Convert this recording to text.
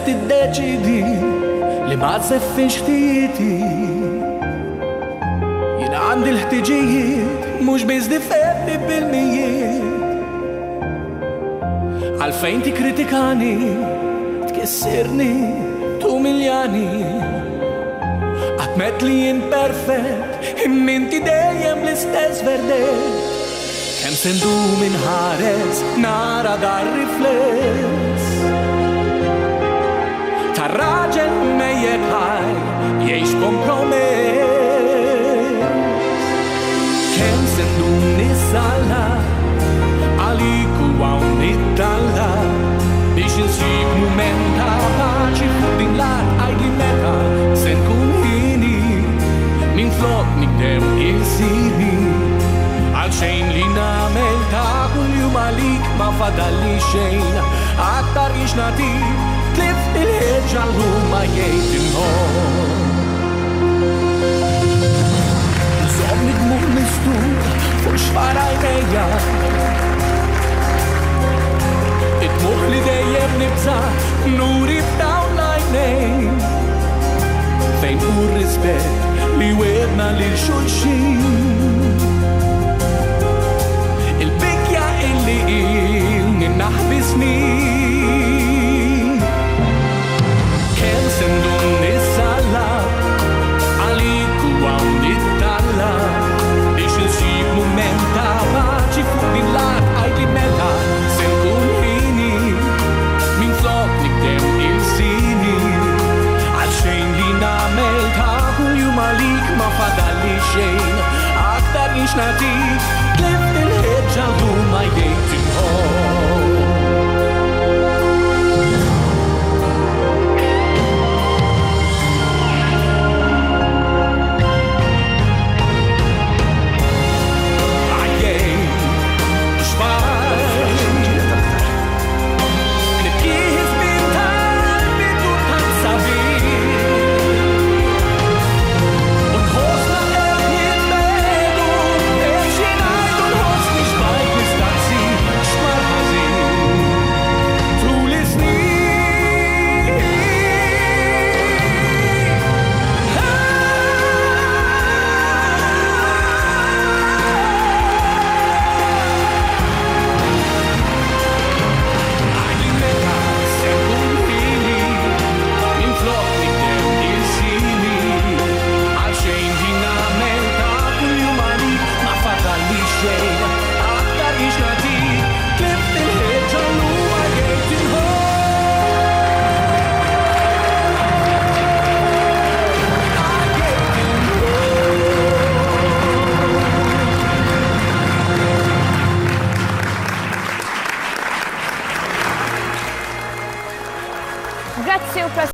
tiddeċidi li ma tseffix titi. Jien għandi l-ħtiġijiet mhux biss difetti bil-mijiet. Għalfejn tikkritikani, tkissirni, tumiljani. Għatmet li jien perfett, imminti dejjem l-istess verdett. Kem sendu minn ħares, nara dar rifless. Ta' raġel mejjed ħaj, jiex kompromess. Kem sendu nisalla, għaliku għaw nittalla, biex nsib mument ta' paċi fuq din l-art għajdi meta sen kun hini, min flok nikdem il-sini. Għalxejn li namel ta' kull-jum għalik ma fadalli xejn, aktar ix natik, tlift il-ħedġa l-lum ma jgħid imħor. Nżom nidmur mistur fuq xfaraj mejja, it-muħ li dejjem nibza nuri f'dawn l-għajnejn, fejn u rispett li wedna lil xulxin. Il-bikja illi ilni naħbisni, kem sendun nissalla, għaliku għaw nittalla, biex nsib mument ta' paċi fuq din l-art għajdi meta sen kun hini, min flok nikdem il-sini. Għalxejn li namel ta' kull-jum għalik ma fadalli xejn, aktar ix natik, tlift il-ħedġa l-lum ma jgħid imħor. Grazzi u